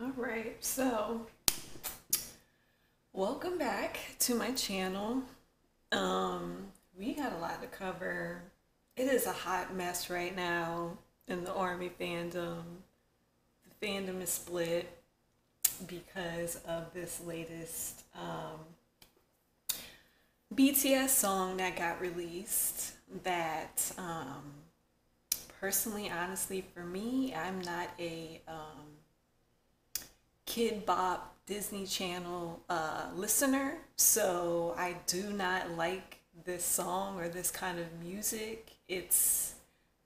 All right, so welcome back to my channel. We got a lot to cover. It is a hot mess right now in the Army fandom. The fandom is split because of this latest BTS song that got released. That personally, honestly, for me, I'm not a Kid Bop Disney Channel listener, so I do not like this song or this kind of music. It's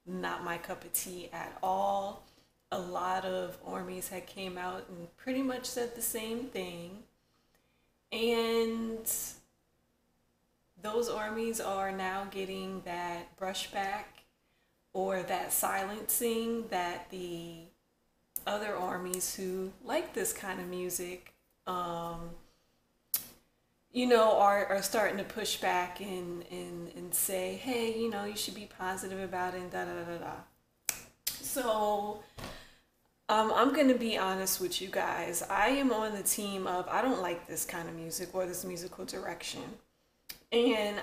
not my cup of tea at all. A lot of armies had came out and pretty much said the same thing, and those armies are now getting that brushback or that silencing that the other armies who like this kind of music, are starting to push back and say, hey, you should be positive about it and da da da da. So I'm going to be honest with you guys. I am on the team of I don't like this kind of music or this musical direction. And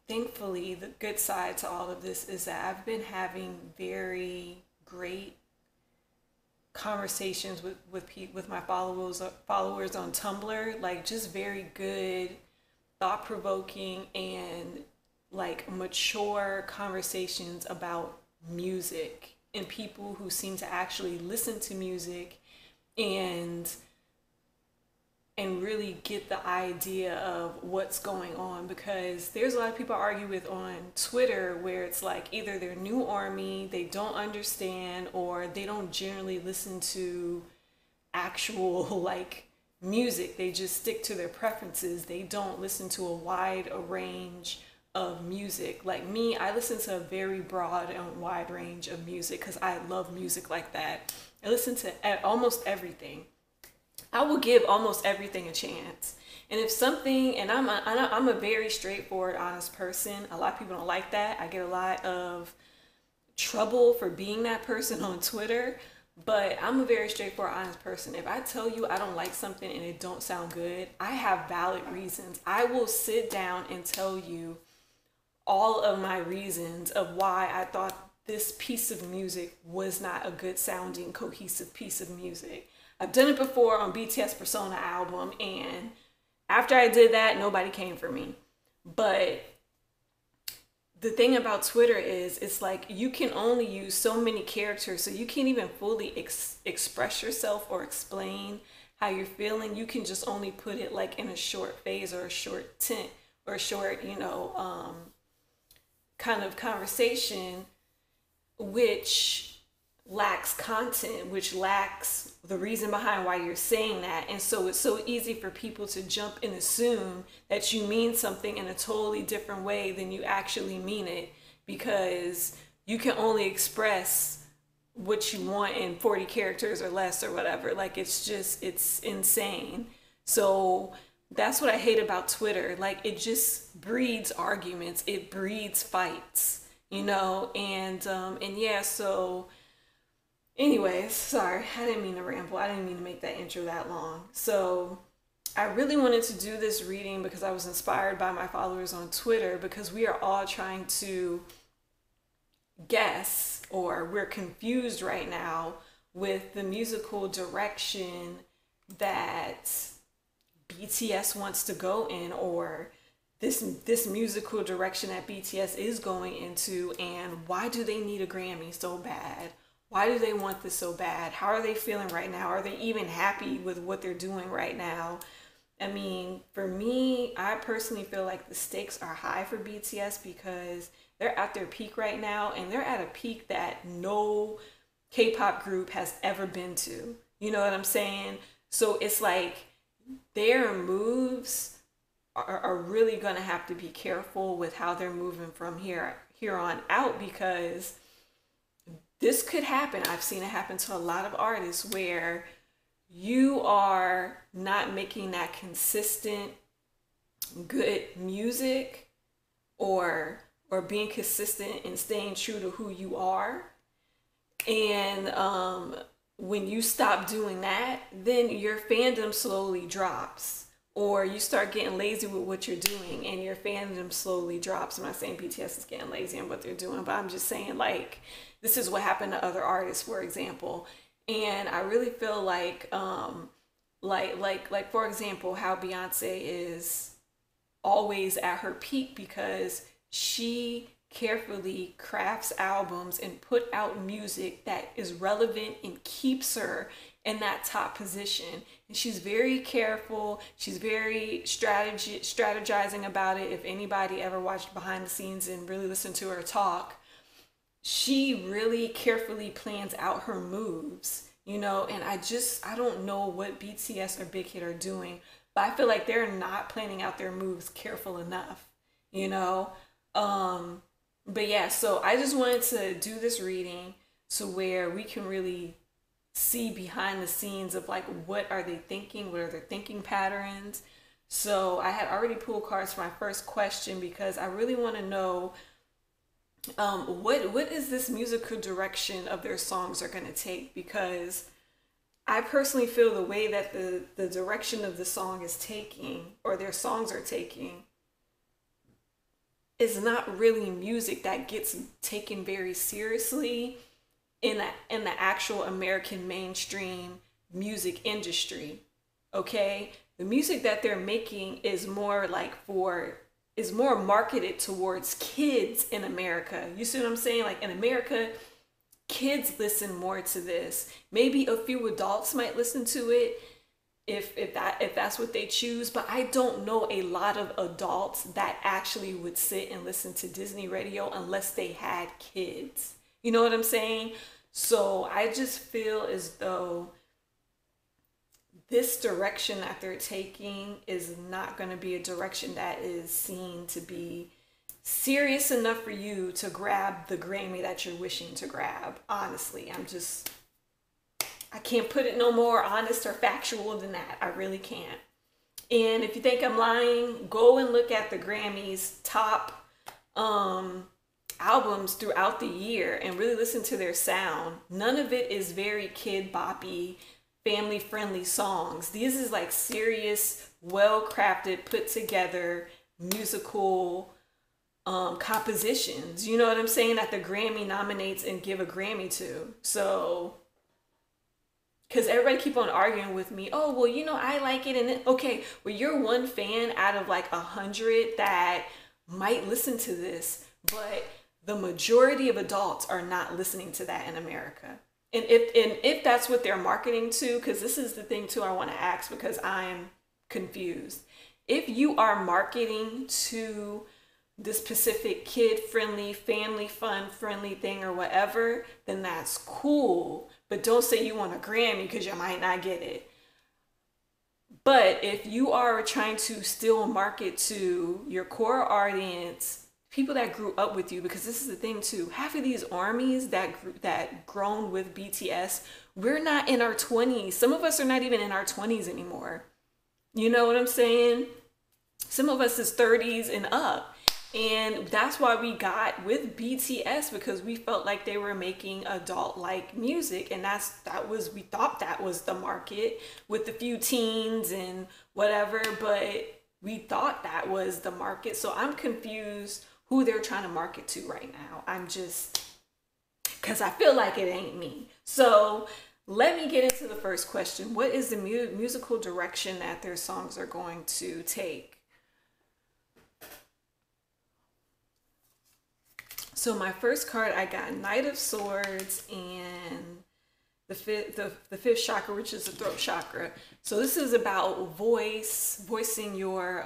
thankfully, the good side to all of this is that I've been having very great conversations with my followers on Tumblr, like just very good, thought provoking, and like mature conversations about music and people who seem to actually listen to music and really get the idea of what's going on, because there's a lot of people I argue with on Twitter where it's like either they're new army, they don't understand, or they don't generally listen to actual like music. They just stick to their preferences. They don't listen to a wide range of music. Like me, I listen to a very broad and wide range of music because I love music like that. I listen to almost everything. I will give almost everything a chance. And if something, and I'm a very straightforward, honest person. A lot of people don't like that. I get a lot of trouble for being that person on Twitter, but I'm a very straightforward, honest person. If I tell you I don't like something and it don't sound good, I have valid reasons. I will sit down and tell you all of my reasons of why I thought this piece of music was not a good sounding, cohesive piece of music. I've done it before on BTS Persona album, and after I did that, nobody came for me. But the thing about Twitter is it's like you can only use so many characters, so you can't even fully express yourself or explain how you're feeling. You can just only put it like in a short phase or a short tint or a short, kind of conversation, which lacks content, which lacks the reason behind why you're saying that. And so it's so easy for people to jump and assume that you mean something in a totally different way than you actually mean it, because you can only express what you want in 40 characters or less or whatever. Like it's insane. So that's what I hate about Twitter. Like it just breeds arguments, it breeds fights, and yeah, so anyways, sorry, I didn't mean to ramble. I didn't mean to make that intro that long. So I really wanted to do this reading because I was inspired by my followers on Twitter, because we are all trying to guess, or we're confused right now with the musical direction that BTS wants to go in, or this musical direction that BTS is going into, and why do they need a Grammy so bad? Why do they want this so bad? How are they feeling right now? Are they even happy with what they're doing right now? I mean, for me, I personally feel like the stakes are high for BTS because they're at their peak right now, and they're at a peak that no K-pop group has ever been to. You know what I'm saying? So it's like their moves are really going to have to be careful with how they're moving from here on out, because this could happen. I've seen it happen to a lot of artists where you are not making that consistent good music, or being consistent and staying true to who you are, and when you stop doing that, then your fandom slowly drops. Or you start getting lazy with what you're doing and your fandom slowly drops. I'm not saying BTS is getting lazy in what they're doing, but I'm just saying, like, this is what happened to other artists, for example. And I really feel like for example, how Beyonce is always at her peak because she carefully crafts albums and put out music that is relevant and keeps her in that top position. And she's very careful. She's very strategizing about it. If anybody ever watched behind the scenes and really listened to her talk, she really carefully plans out her moves, you know. And I don't know what BTS or Big Hit are doing, but I feel like they're not planning out their moves careful enough, you know. But yeah, so I just wanted to do this reading so where we can really see behind the scenes of like, what are they thinking? What are their thinking patterns? So I had already pulled cards for my first question because I really want to know what is this musical direction of their songs are going to take, because I personally feel the way that the direction of the song is taking, or their songs are taking, is not really music that gets taken very seriously in the actual American mainstream music industry. Okay, the music that they're making is more marketed towards kids in America. You see what I'm saying? Like in America, kids listen more to this. Maybe a few adults might listen to it if that's what they choose, but I don't know a lot of adults that actually would sit and listen to Disney radio unless they had kids. You know what I'm saying? So I just feel as though this direction that they're taking is not going to be a direction that is seen to be serious enough for you to grab the Grammy that you're wishing to grab. Honestly, I can't put it no more honest or factual than that. I really can't. And if you think I'm lying, go and look at the Grammys top albums throughout the year and really listen to their sound. None of it is very kid boppy, family friendly songs. These is like serious, well crafted, put together musical compositions. You know what I'm saying? That the Grammy nominates and give a Grammy to. So, because everybody keep on arguing with me, oh, well, you know, I like it. And then, okay, well, you're one fan out of like 100 that might listen to this, but the majority of adults are not listening to that in America. And if that's what they're marketing to, because this is the thing too I want to ask, because I'm confused. If you are marketing to this specific kid-friendly, family fun-friendly thing or whatever, then that's cool. But don't say you want a Grammy because you might not get it. But if you are trying to still market to your core audience, people that grew up with you, because this is the thing too, half of these armies that grown with BTS, we're not in our 20s. Some of us are not even in our 20s anymore. You know what I'm saying? Some of us is 30s and up. And that's why we got with BTS, because we felt like they were making adult-like music, and we thought that was the market with a few teens and whatever, but we thought that was the market. So I'm confused who they're trying to market to right now. Because I feel like it ain't me. So let me get into the first question. What is the musical direction that their songs are going to take? So my first card, I got Knight of Swords and the fifth chakra, which is the throat chakra. So this is about voicing your,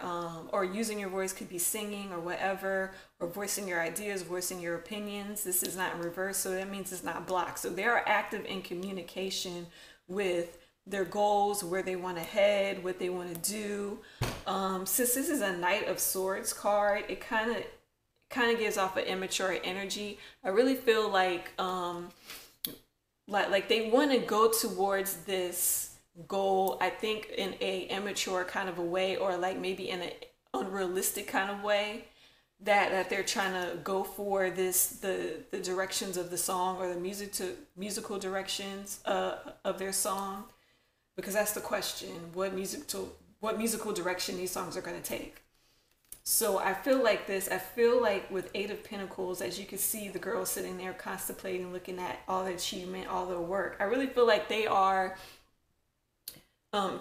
or using your voice, could be singing or whatever, or voicing your ideas, voicing your opinions. This is not in reverse, so that means it's not blocked. So they are active in communication with their goals, where they want to head, what they want to do. Since this is a Knight of Swords card, it kind of gives off an immature energy. I really feel like they want to go towards this goal, I think, in a immature kind of a way, or like maybe in an unrealistic kind of way, that they're trying to go for the directions of the song or the musical directions of their song, because that's the question: what musical direction these songs are going to take. So I feel like with Eight of Pentacles, as you can see the girls sitting there contemplating, looking at all the achievement, all their work, I really feel like they are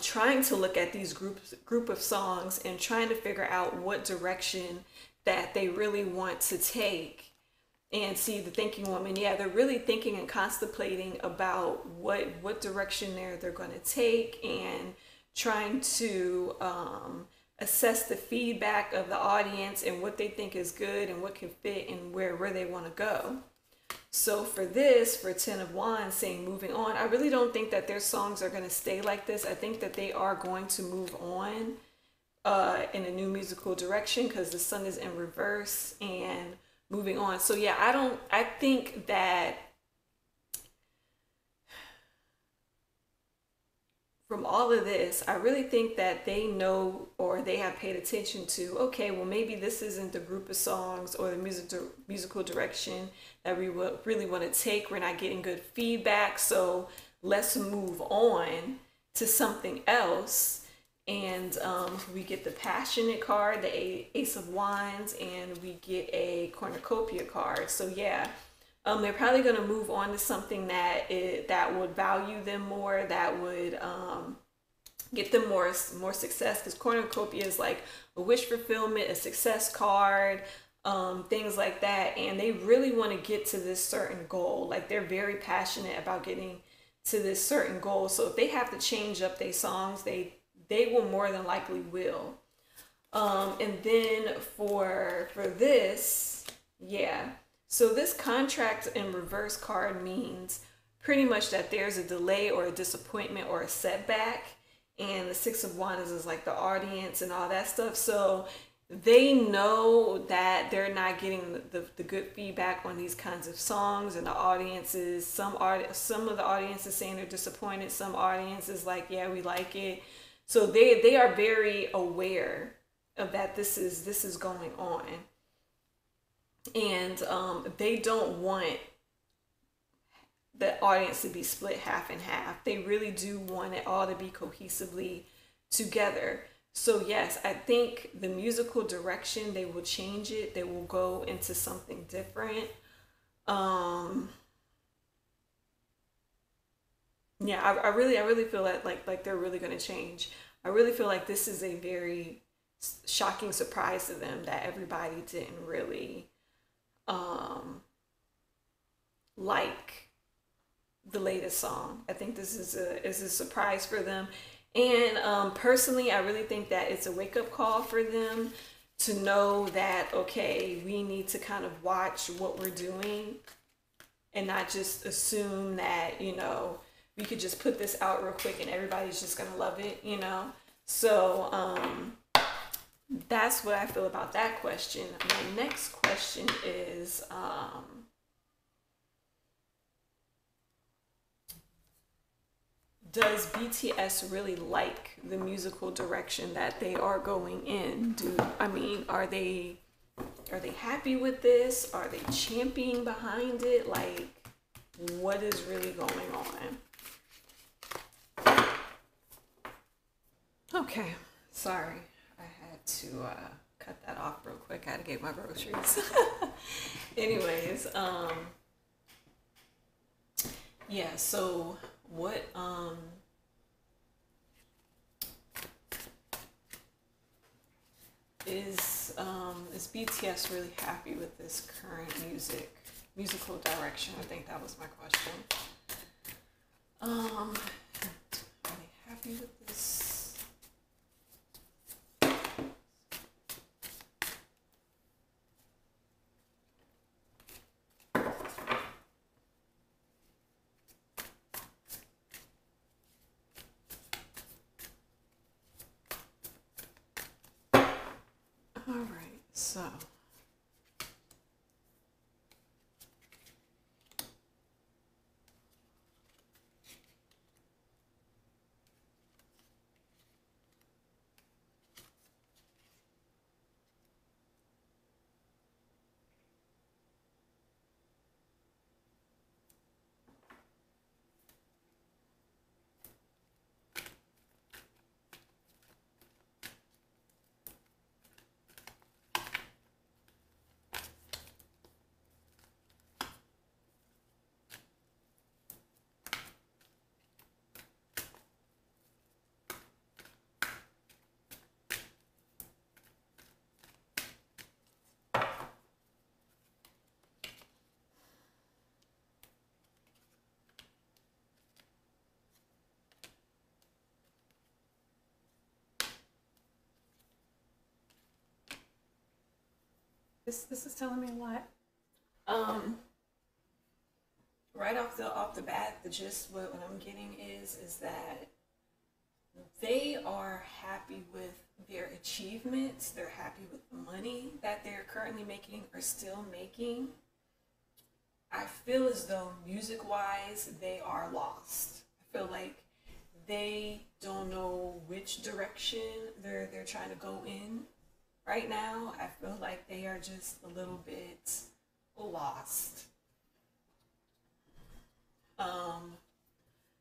trying to look at these group of songs and trying to figure out what direction that they really want to take. And see, the thinking woman, yeah, they're really thinking and contemplating about what direction they're going to take, and trying to assess the feedback of the audience and what they think is good and what can fit and where they want to go. So for Ten of Wands saying moving on, I really don't think that their songs are going to stay like this. I think that they are going to move on in a new musical direction, because the sun is in reverse and moving on. So yeah, I think that from all of this, I really think that they know, or they have paid attention to, okay, well, maybe this isn't the group of songs or the musical direction that we really want to take. We're not getting good feedback, so let's move on to something else. And we get the passionate card, the Ace of Wands, and we get a cornucopia card. So yeah, they're probably going to move on to something that would value them more, that would get them more success, because cornucopia is like a wish fulfillment, a success card, things like that. And they really want to get to this certain goal. Like, they're very passionate about getting to this certain goal. So if they have to change up their songs, they will more than likely will. And then for this, yeah. So this contract in reverse card means pretty much that there's a delay or a disappointment or a setback. And the Six of Wands is like the audience and all that stuff. So they know that they're not getting the good feedback on these kinds of songs, and the audiences, some of the audiences saying they're disappointed. Some audiences like, yeah, we like it. So they are very aware of that this is going on. And they don't want the audience to be split half and half. They really do want it all to be cohesively together. So yes, I think the musical direction, they will change it. They will go into something different. Yeah, I really feel that like they're really going to change. I really feel like this is a very shocking surprise to them, that everybody didn't really like the latest song. I think this is a surprise for them. And personally, I really think that it's a wake-up call for them to know that, okay, we need to kind of watch what we're doing and not just assume that, we could just put this out real quick and everybody's just gonna love it, So that's what I feel about that question. My next question is, does BTS really like the musical direction that they are going in? Are they happy with this? Are they championing behind it? Like, what is really going on? Okay, sorry. I had to cut that off real quick. I had to get my groceries. Anyways, yeah, so what is BTS really happy with this current musical direction? I think that was my question. Are they happy with this? All right, so This is telling me a lot. Right off the bat, the gist what I'm getting is that they are happy with their achievements. They're happy with the money that they're currently making or still making. I feel as though music-wise, they are lost. I feel like they don't know which direction they're trying to go in right now. I feel like they are just a little bit lost.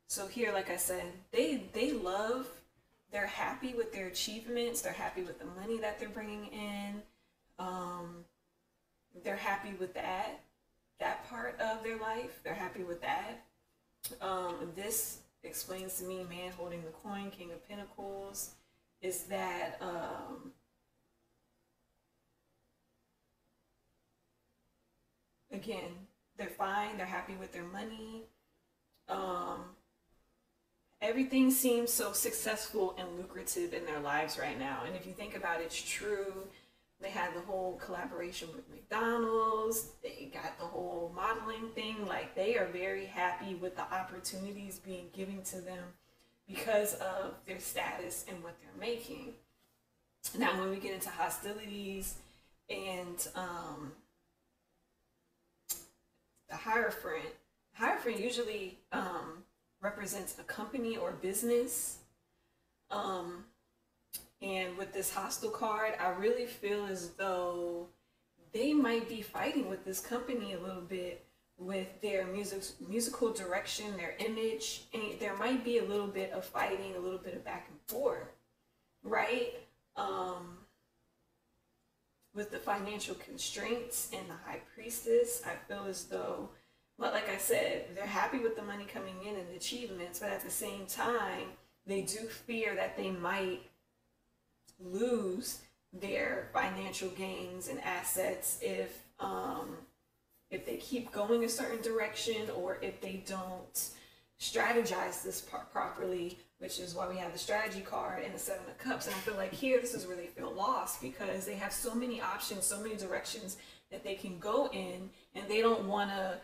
So here, like I said, they love, they're happy with their achievements. They're happy with the money that they're bringing in. They're happy with that part of their life. They're happy with that. This explains to me, man holding the coin, King of Pentacles, is that again, they're fine. They're happy with their money. Everything seems so successful and lucrative in their lives right now. And if you think about it, it's true. They had the whole collaboration with McDonald's. They got the whole modeling thing. Like, they are very happy with the opportunities being given to them because of their status and what they're making. Now, when we get into hostilities and the Hierophant usually represents a company or business. And with this hostile card, I really feel as though they might be fighting with this company a little bit with their musical direction, their image, and there might be a little bit of fighting, a little bit of back and forth, right? With the financial constraints and the High Priestess, I feel as though, but like I said, they're happy with the money coming in and the achievements, but at the same time, they do fear that they might lose their financial gains and assets if they keep going a certain direction, or if they don't strategize this part properly, which is why we have the strategy card and the Seven of Cups. And I feel like here, this is where they feel lost, because they have so many options, so many directions that they can go in, and they don't want to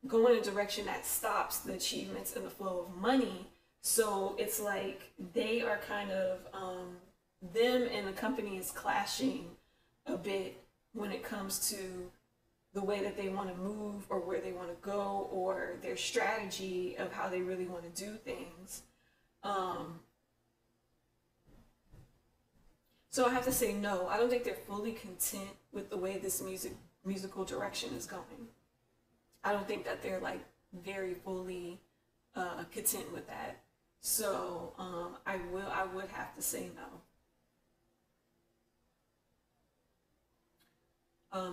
go in a direction that stops the achievements and the flow of money. So it's like they are kind of, them and the company is clashing a bit when it comes to the way that they want to move, or where they want to go, or their strategy of how they really want to do things. So I have to say, no, I don't think they're fully content with the way this musical direction is going. I don't think that they're like very fully content with that. So I would have to say no.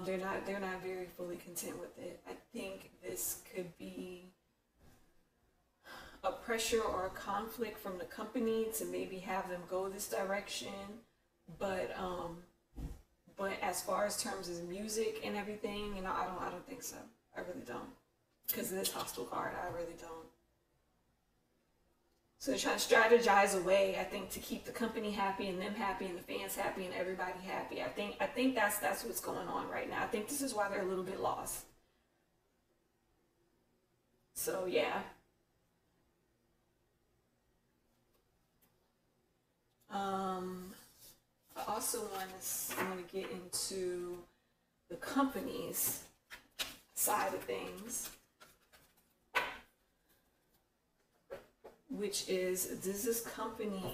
They're not very fully content with it. I think this could be a pressure or a conflict from the company to maybe have them go this direction, but as far as terms of music and everything, you know, I don't think so. I really don't, because of this hostile card. I really don't. So they're trying to strategize a way, I think, to keep the company happy and them happy and the fans happy and everybody happy. I think that's what's going on right now. I think this is why they're a little bit lost. So yeah. I also want to get into the company's side of things, which is, does the company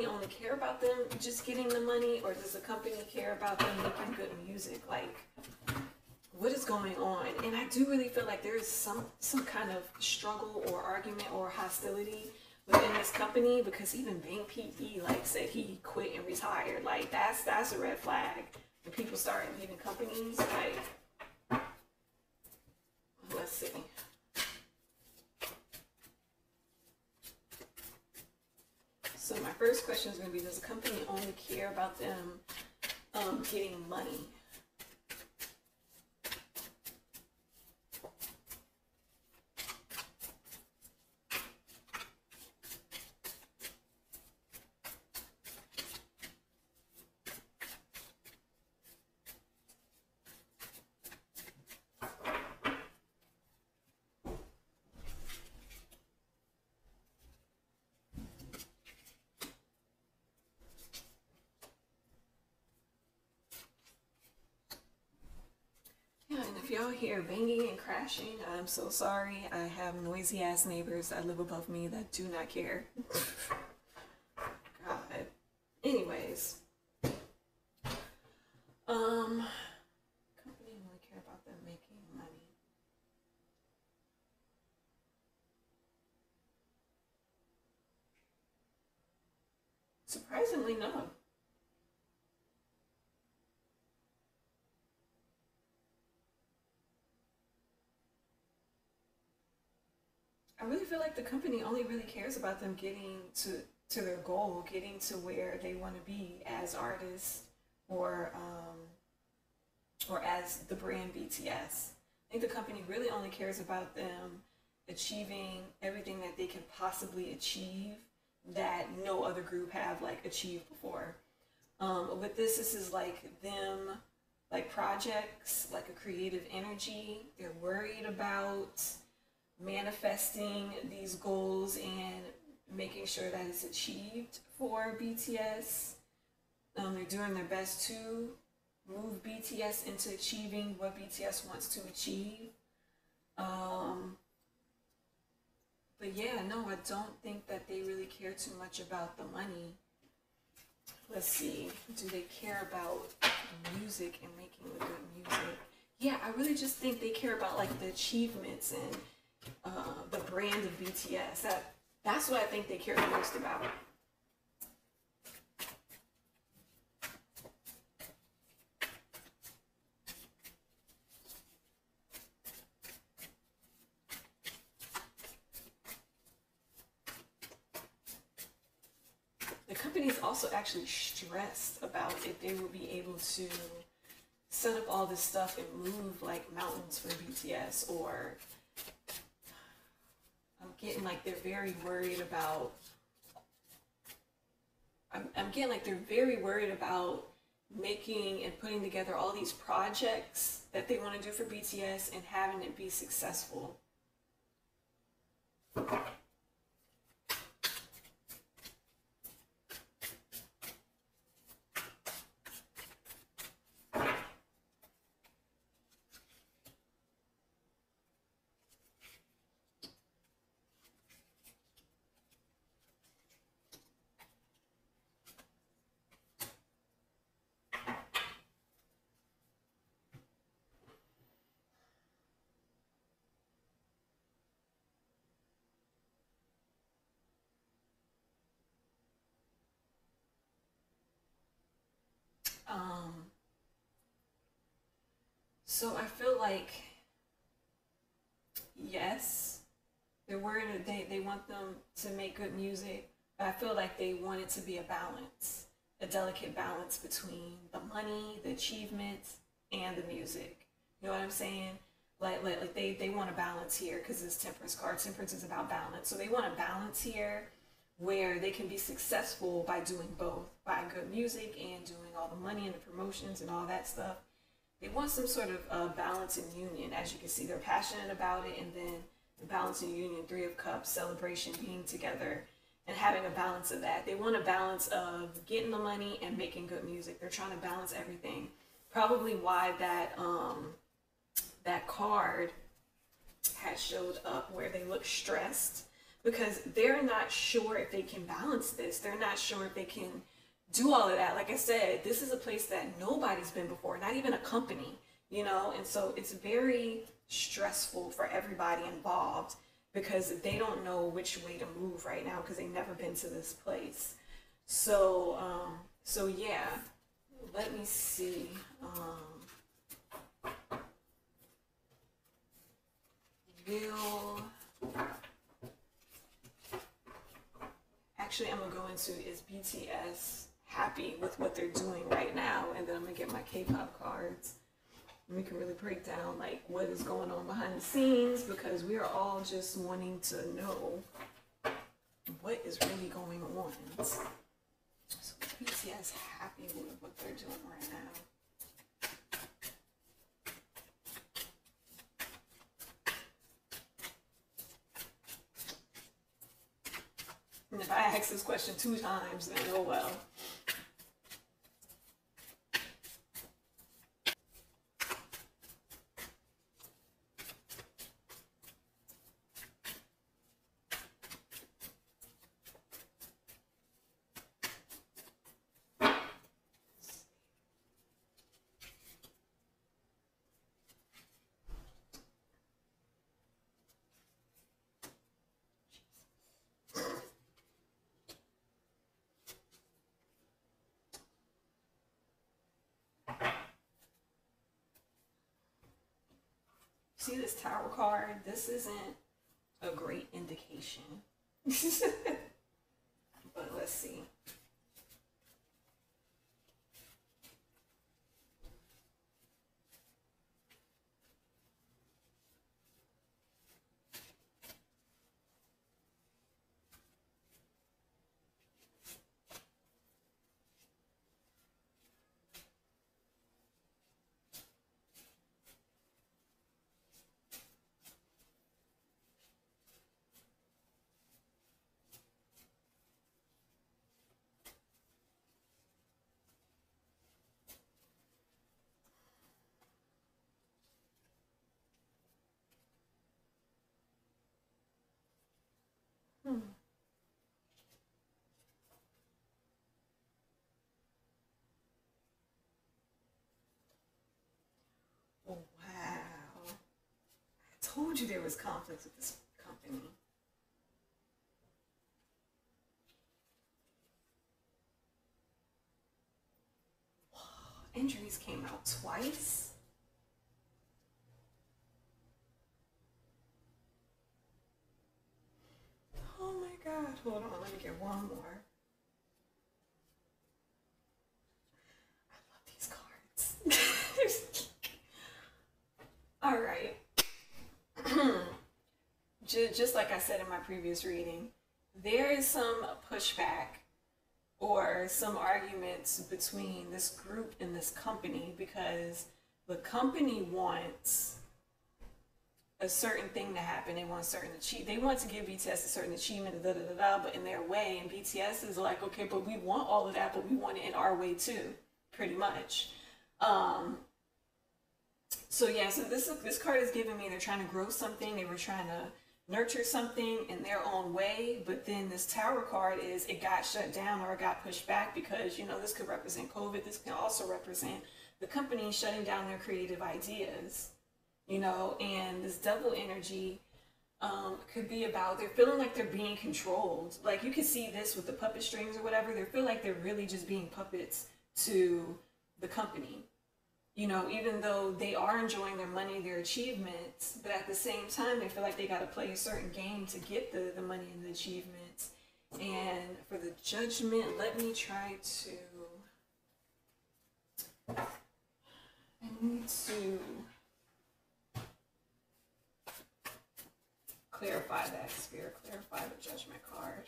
only care about them just getting the money, or does the company care about them making good music? Like, what is going on? And I do really feel like there is some kind of struggle or argument or hostility within this company, because even Bang PE like said he quit and retired. Like, that's a red flag. When people start leaving companies, like, let's see. So my first question is going to be, does the company only care about them getting money? if y'all hear banging and crashing, I'm so sorry. I have noisy ass neighbors that live above me that do not care. God. Anyways. Company only care about them making money. Surprisingly, no. I really feel like the company only really cares about them getting to their goal, getting to where they want to be as artists or as the brand BTS. I think the company really only cares about them achieving everything that they can possibly achieve that no other group have like achieved before. With this is like them, like projects, like a creative energy. They're worried about manifesting these goals and making sure that it's achieved for BTS. They're doing their best to move BTS into achieving what BTS wants to achieve. But yeah, no, I don't think that they really care too much about the money. Let's see, do they care about music and making the good music? Yeah, I really just think they care about like the achievements and the brand of BTS. That's what I think they care the most about. The company is also actually stressed about if they will be able to set up all this stuff and move like mountains for BTS, or I'm getting like they're very worried about I'm getting like they're very worried about making and putting together all these projects that they want to do for BTS and having it be successful. So I feel like, yes, they're worried that they want them to make good music, but I feel like they want it to be a balance, a delicate balance between the money, the achievements, and the music. You know what I'm saying? Like they want a balance here because it's Temperance card. Temperance is about balance. So they want a balance here where they can be successful by doing both, by good music and doing all the money and the promotions and all that stuff. They want some sort of balance and union. As you can see, they're passionate about it, and then the balance and union, Three of Cups, celebration, being together, and having a balance of that. They want a balance of getting the money and making good music. They're trying to balance everything. Probably why that card has showed up where they look stressed, because they're not sure if they can balance this. They're not sure if they can do all of that. Like I said, this is a place that nobody's been before, not even a company, you know, and so it's very stressful for everybody involved because they don't know which way to move right now because they've never been to this place. So yeah, let me see. Actually, I'm gonna go into, is BTS happy with what they're doing right now, and then I'm gonna get my K-pop cards and we can really break down like what is going on behind the scenes, because we are all just wanting to know what is really going on. So is BTS happy with what they're doing right now? And if I ask this question 2 times, then oh well. see this Tower card? This isn't a great indication. But let's see. Oh, wow. I told you there was conflicts with this company. Injuries came out twice. Oh my God. Hold on, let me get one more. I love these cards. All right. Just like I said in my previous reading, there is some pushback or some arguments between this group and this company because the company wants a certain thing to happen. They want certain they want to give BTS a certain achievement, but in their way. And BTS is like, okay, but we want all of that, but we want it in our way too, pretty much. So yeah, so this card is giving me they're trying to grow something. They were trying to nurture something in their own way, but then this Tower card is it got shut down or it got pushed back because, you know, this could represent COVID. This can also represent the company shutting down their creative ideas, you know, and this double energy could be about they're feeling like they're being controlled. Like you can see this with the puppet strings or whatever. They feel like they're really just being puppets to the company. You know, even though they are enjoying their money, their achievements, but at the same time, they feel like they got to play a certain game to get the money and the achievements. And for the judgment, let me try to, I need to clarify that, Spirit, clarify the judgment card.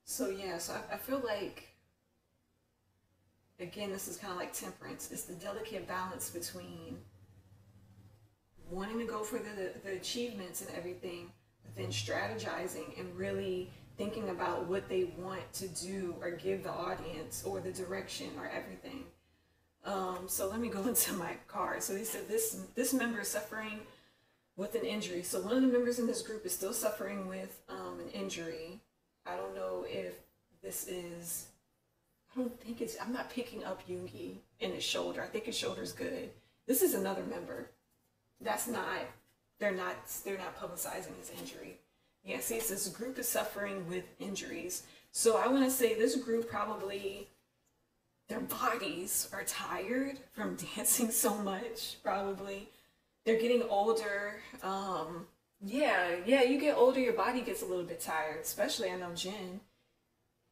So yeah, so I feel like, again, this is kind of like temperance. It's the delicate balance between wanting to go for the achievements and everything, but then strategizing and really thinking about what they want to do or give the audience or the direction or everything. So let me go into my card. So they said this member is suffering with an injury. So one of the members in this group is still suffering with an injury. I don't know if this is, I don't think it's, I'm not picking up Yoongi in his shoulder. I think his shoulder's good. This is another member. That's not, they're not publicizing his injury. Yeah, see, it says this group is suffering with injuries. So I want to say this group probably, their bodies are tired from dancing so much, probably. They're getting older. Yeah, you get older, your body gets a little bit tired, especially I know Jin.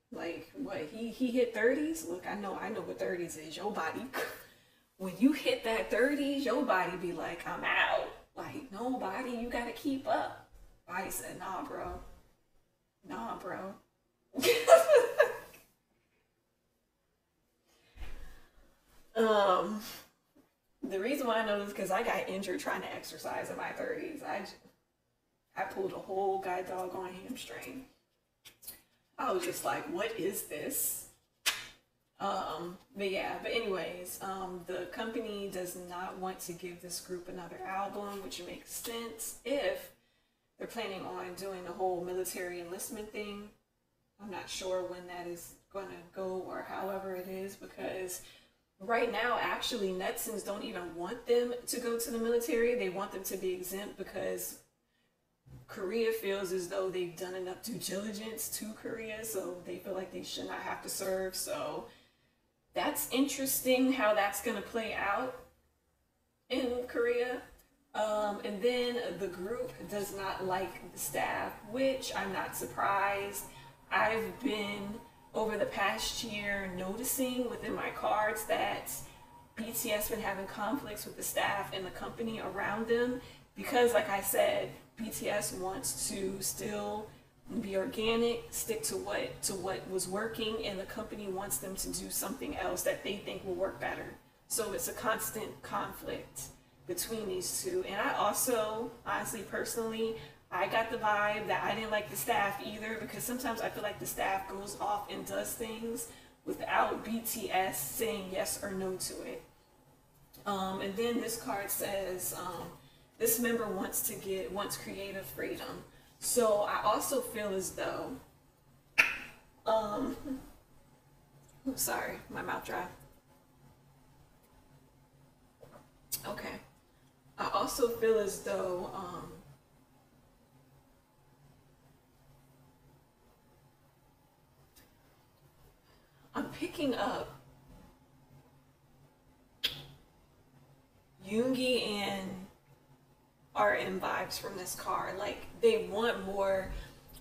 Like, what, he hit 30s? Look, I know what 30s is. Your body, when you hit that 30s, your body be like, I'm out. Like, no, body, you gotta keep up. Body said, nah, bro. Nah, bro. The reason why I know this is because I got injured trying to exercise in my 30s. I pulled a whole guide dog on hamstring. I was just like, what is this? I But anyways, the company does not want to give this group another album, which makes sense if they're planning on doing the whole military enlistment thing. I'm not sure when that is going to go or however it is, because right now, actually, Netsons don't even want them to go to the military. They want them to be exempt because Korea feels as though they've done enough due diligence to Korea, so they feel like they should not have to serve. So that's interesting how that's going to play out in Korea. And then the group does not like the staff, which I'm not surprised. I've been, over the past year, noticing within my cards that BTS been having conflicts with the staff and the company around them because, like I said, BTS wants to still be organic, stick to what was working, and the company wants them to do something else that they think will work better. So it's a constant conflict between these two. And I also, honestly, personally, I got the vibe that I didn't like the staff either, because sometimes I feel like the staff goes off and does things without BTS saying yes or no to it. And then this card says, this member wants creative freedom. So I also feel as though, sorry, my mouth dry. Okay. I also feel as though, I'm picking up Yoongi and RM vibes from this card. Like, they want more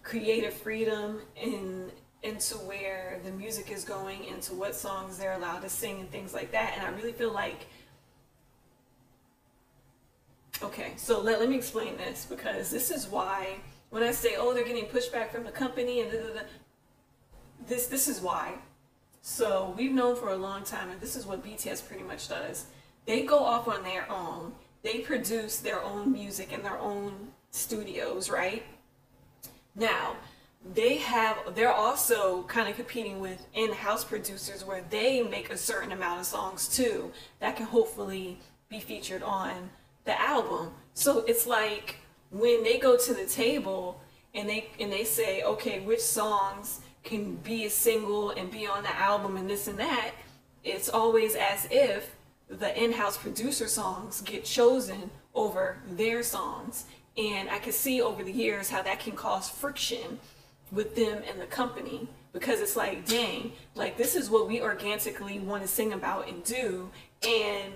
creative freedom into where the music is going, into what songs they're allowed to sing and things like that. And I really feel like, okay, so let me explain this, because this is why when I say, oh, they're getting pushback from the company and this is why. So we've known for a long time, and this is what BTS pretty much does. They go off on their own. They produce their own music in their own studios, right? Now, they're also kind of competing with in-house producers where they make a certain amount of songs too that can hopefully be featured on the album. So it's like when they go to the table and they say, okay, which songs can be a single and be on the album and this and that, it's always as if the in-house producer songs get chosen over their songs. And I can see over the years how that can cause friction with them and the company, because it's like, dang, like this is what we organically want to sing about and do, and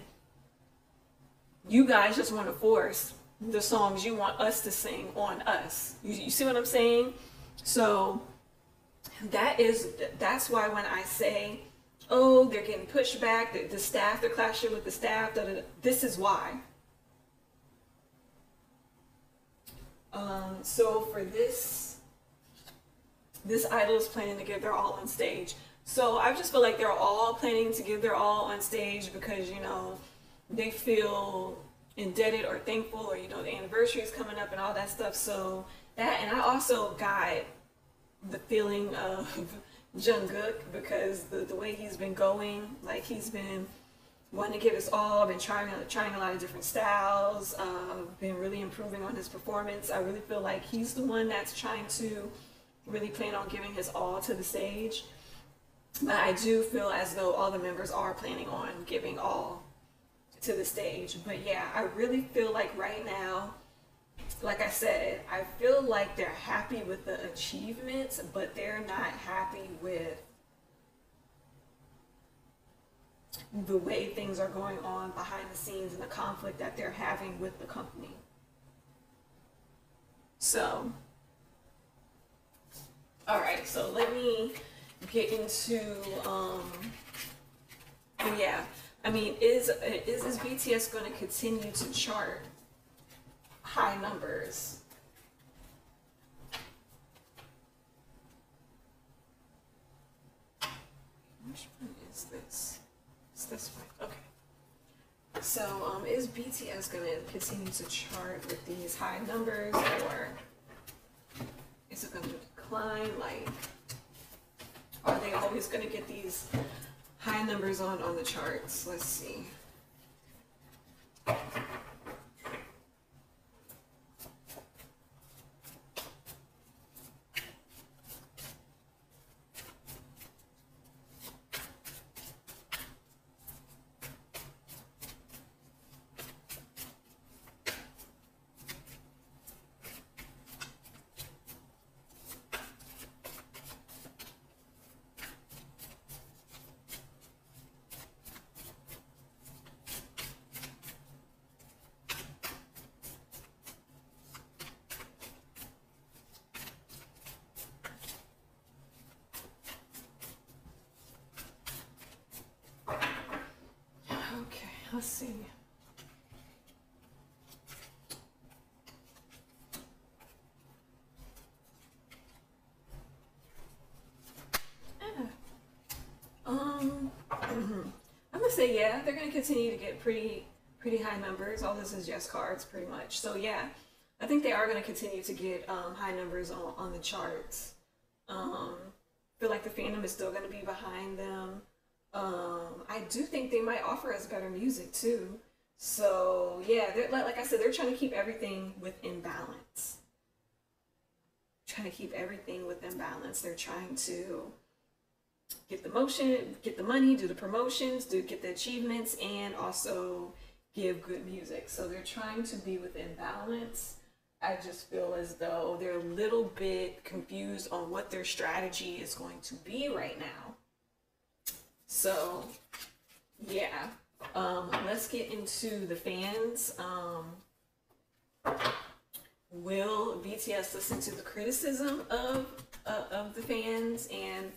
you guys just want to force the songs you want us to sing on us. You see what I'm saying? So that's why when I say, oh, they're getting pushed back, the staff, they're clashing with the staff, this is why. So for this idol is planning to give their all on stage. So I just feel like they're all planning to give their all on stage because, you know, they feel indebted or thankful, or, you know, the anniversary is coming up and all that stuff. So that, and I also got the feeling of Jungkook, because the way he's been going, like he's been wanting to give his all, been trying a lot of different styles, been really improving on his performance. I really feel like he's the one that's trying to really plan on giving his all to the stage. But I do feel as though all the members are planning on giving all to the stage. But yeah, I really feel like right now, like I said, I feel like they're happy with the achievements, but they're not happy with the way things are going on behind the scenes and the conflict that they're having with the company. So, all right, so let me get into, yeah, I mean, is BTS going to continue to chart high numbers? Which one is this? It's this one. Okay. So, is BTS going to continue to chart with these high numbers, or is it going to decline? Like, are they always going to get these high numbers on the charts. Let's see. Let's see. I'm gonna say yeah, they're gonna continue to get pretty high numbers. All this is just cards, pretty much. So yeah, I think they are gonna continue to get high numbers on the charts. Feel like the fandom is still gonna be behind them. I do think they might offer us better music too. So yeah, like I said, they're trying to keep everything within balance. Trying to keep everything within balance. They're trying to get the motion, get the money, do the promotions, get the achievements, and also give good music. So they're trying to be within balance. I just feel as though they're a little bit confused on what their strategy is going to be right now. So yeah, let's get into the fans. Will BTS listen to the criticism of the fans and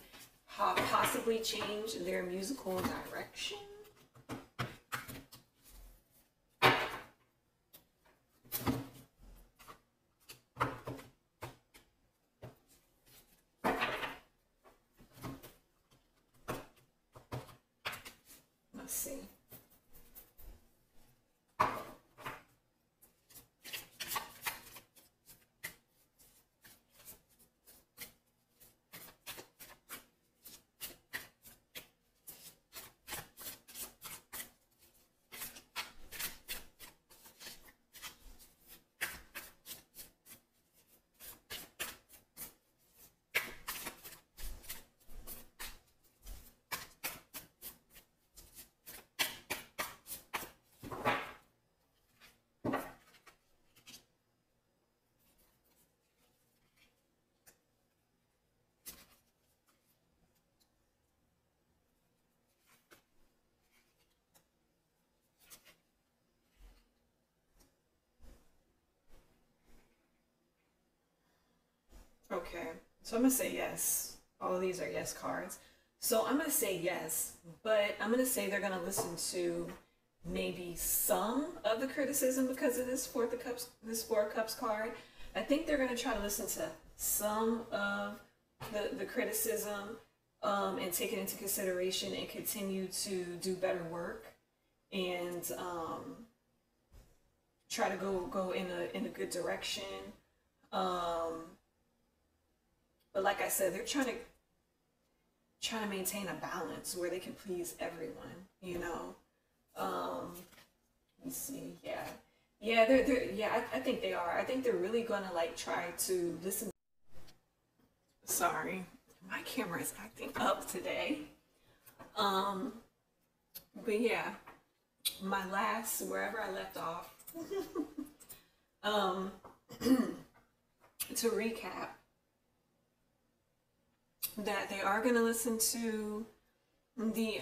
possibly change their musical direction? Let's see. Okay, so I'm gonna say yes. All of these are yes cards. So I'm gonna say yes, but I'm gonna say they're gonna listen to maybe some of the criticism because of this Four of Cups card. I think they're gonna try to listen to some of the criticism and take it into consideration and continue to do better work and try to go in a good direction. But like I said, they're trying to maintain a balance where they can please everyone, you know. Let me see, yeah, I think they are. I think they're really gonna like try to listen. Sorry, my camera is acting up today. But yeah, my last wherever I left off. To recap, that they are going to listen to the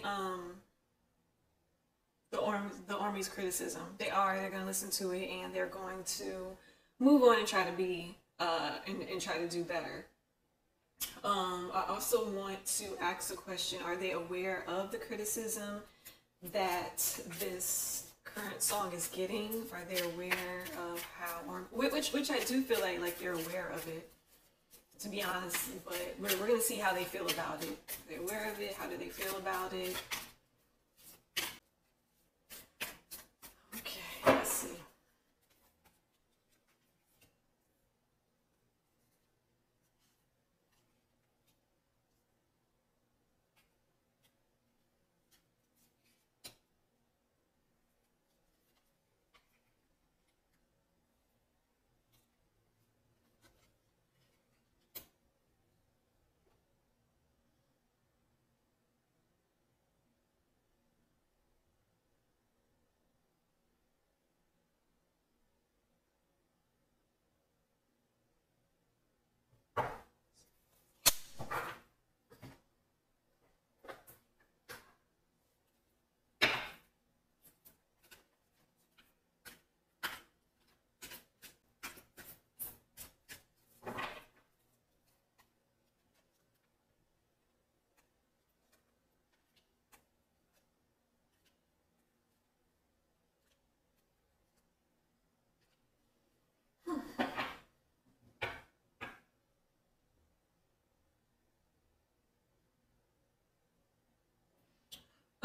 Army's criticism. They're going to listen to it, and they're going to move on and try to be and try to do better. I also want to ask a question: are they aware of the criticism that this current song is getting? Are they aware of how, which I do feel like they're aware of it, to be honest, but we're going to see how they feel about it. They're aware of it. How do they feel about it? Okay, let's see.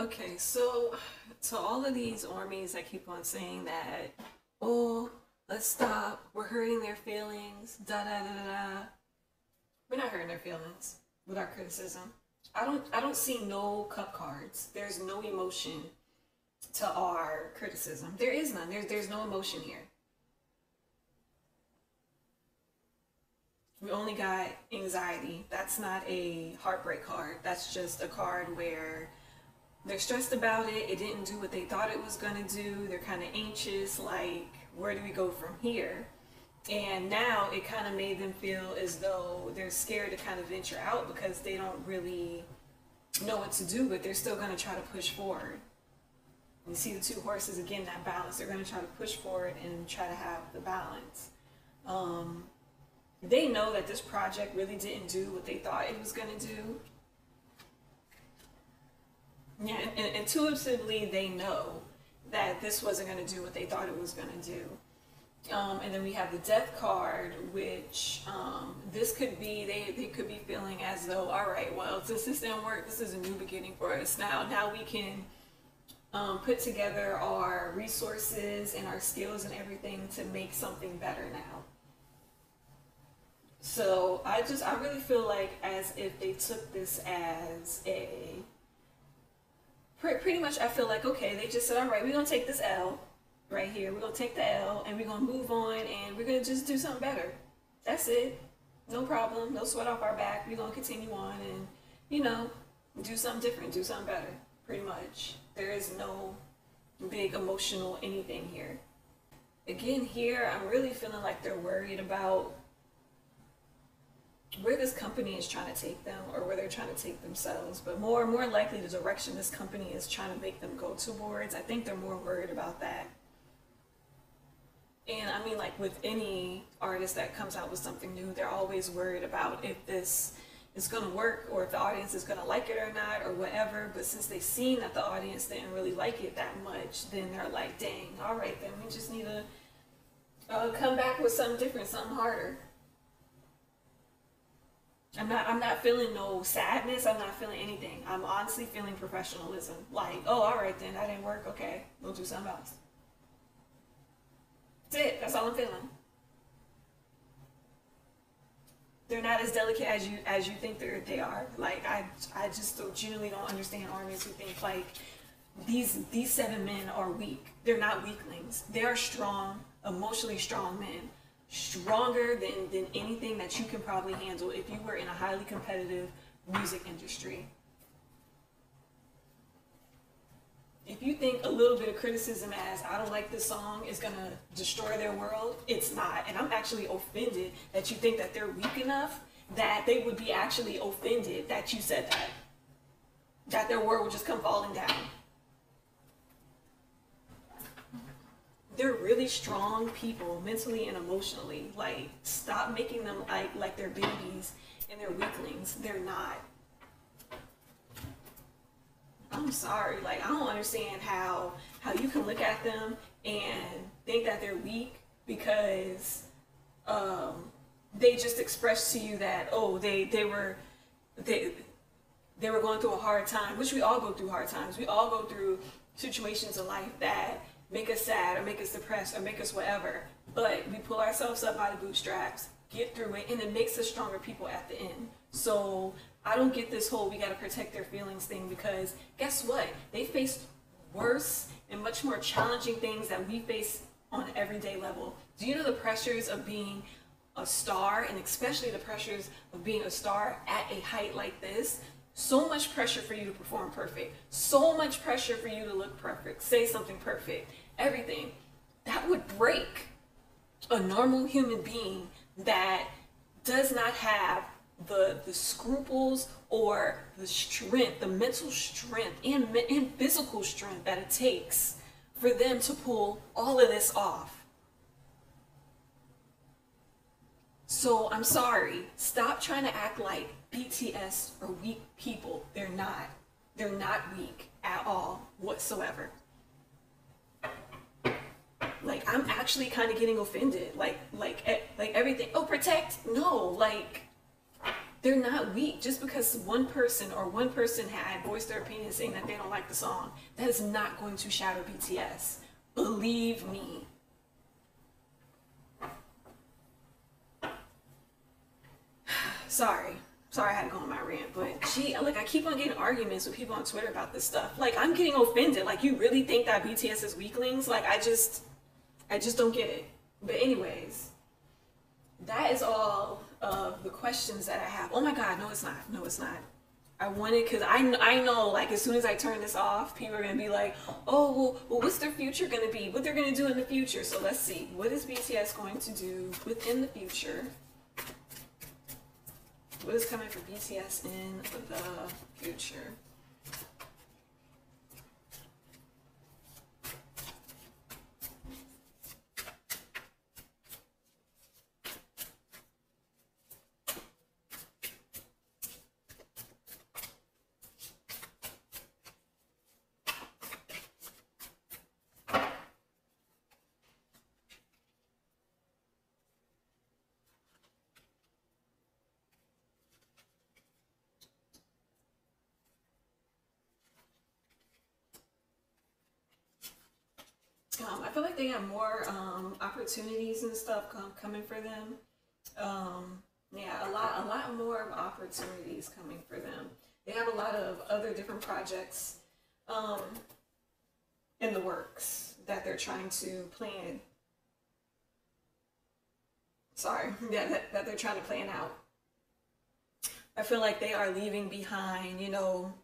Okay, so to all of these armies that keep on saying that, oh, let's stop, we're hurting their feelings, da da da da da. We're not hurting their feelings with our criticism. I don't see no cup cards. There's no emotion to our criticism. There is none. There's no emotion here. We only got anxiety. That's not a heartbreak card. That's just a card where they're stressed about it. It didn't do what they thought it was going to do. They're kind of anxious, like, where do we go from here? And now it kind of made them feel as though they're scared to kind of venture out because they don't really know what to do, but they're still going to try to push forward. You see the two horses, again, that balance. They're going to try to push forward and try to have the balance. They know that this project really didn't do what they thought it was going to do. Yeah, and intuitively they know that this wasn't going to do what they thought it was going to do. And then we have the death card, which this could be, they could be feeling as though, all right, well, since this didn't work, this is a new beginning for us. Now we can put together our resources and our skills and everything to make something better now. So I really feel like as if they took this as a, pretty much I feel like, okay, they just said, all right, we're going to take this L right here. We're going to take the L and we're going to move on and we're going to just do something better. That's it. No problem. No sweat off our back. We're going to continue on and, you know, do something different, do something better, pretty much. There is no big emotional anything here. Again, here, I'm really feeling like they're worried about where this company is trying to take them or where they're trying to take themselves, but more likely the direction this company is trying to make them go towards. I think they're more worried about that. And I mean, like with any artist that comes out with something new, they're always worried about if this is going to work or if the audience is going to like it or not or whatever. But since they've seen that the audience didn't really like it that much, then they're like, dang, all right, then we just need to come back with something different, something harder. I'm not feeling no sadness. I'm not feeling anything. I'm honestly feeling professionalism. Like, oh, all right then, that didn't work. Okay, we'll do something else. That's it. That's all I'm feeling. They're not as delicate as you think they are. Like I just genuinely don't understand armies who think like these 7 men are weak. They're not weaklings. They are strong, emotionally strong men. Stronger than anything that you can probably handle if you were in a highly competitive music industry. If you think a little bit of criticism as, I don't like this song, is going to destroy their world, it's not. And I'm actually offended that you think that they're weak enough that they would be actually offended that you said that their world would just come falling down. They're really strong people, mentally and emotionally. Like, stop making them like they're babies and they're weaklings. They're not. I'm sorry. Like, I don't understand how you can look at them and think that they're weak because they just expressed to you that, oh, they were going through a hard time, which we all go through hard times. We all go through situations in life that make us sad or make us depressed or make us whatever, but we pull ourselves up by the bootstraps, get through it, and it makes us stronger people at the end. So I don't get this whole we got to protect their feelings thing, because guess what? They face worse and much more challenging things that we face on an everyday level. Do you know the pressures of being a star, and especially the pressures of being a star at a height like this? So much pressure for you to perform perfect. So much pressure for you to look perfect, say something perfect, everything. That would break a normal human being that does not have the scruples or the strength, the mental strength and physical strength that it takes for them to pull all of this off. So I'm sorry, stop trying to act like BTS are weak people. They're not. They're not weak at all whatsoever. Like, I'm actually kind of getting offended. Like everything. Oh, protect? No, like, they're not weak. Just because one person had voiced their opinion saying that they don't like the song, that is not going to shatter BTS. Believe me. Sorry I had to go on my rant, but I keep on getting arguments with people on Twitter about this stuff. Like, I'm getting offended. Like, you really think that BTS is weaklings? Like, I just don't get it. But anyways, that is all of the questions that I have. Oh my God, no it's not. I wanted, because I know, like, as soon as I turn this off, people are going to be like, oh, well, what's their future going to be? What they're going to do in the future? So let's see. What is BTS going to do within the future? What is coming for BTS in the future? I feel like they have more opportunities and stuff coming for them. Yeah, a lot more opportunities coming for them. They have a lot of other different projects in the works that they're trying to plan. Sorry, yeah, that they're trying to plan out. I feel like they are leaving behind,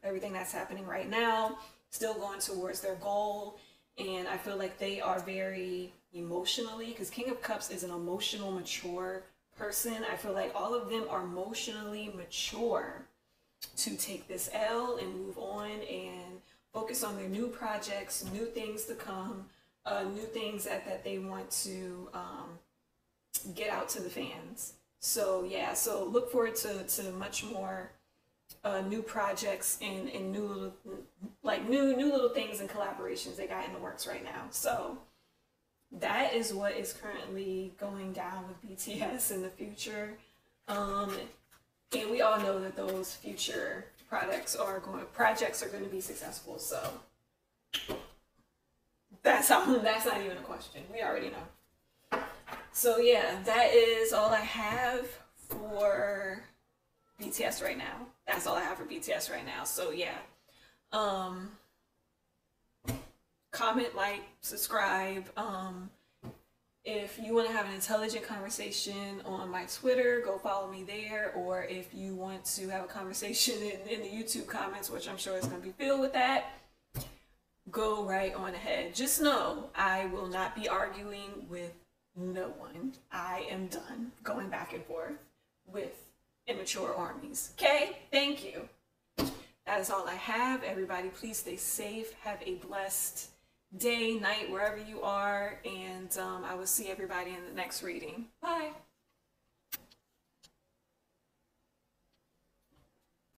everything that's happening right now, still going towards their goal. And I feel like they are very emotionally, because King of Cups is an emotional, mature person. I feel like all of them are emotionally mature to take this L and move on and focus on their new projects, new things to come, new things that they want to get out to the fans. So yeah, so look forward to much more new projects and new little things and collaborations they got in the works right now. So that is what is currently going down with BTS in the future. And we all know that those future projects are going to be successful. So that's not even a question. We already know. So yeah, that is all I have for BTS right now. That's all I have for BTS right now. So yeah, comment, like, subscribe. If you want to have an intelligent conversation on my Twitter, go follow me there. Or if you want to have a conversation in the YouTube comments, which I'm sure is going to be filled with that, go right on ahead. Just know I will not be arguing with no one. I am done going back and forth with immature armies. Okay? Thank you. That is all I have. Everybody, please stay safe. Have a blessed day, night, wherever you are. And I will see everybody in the next reading. Bye.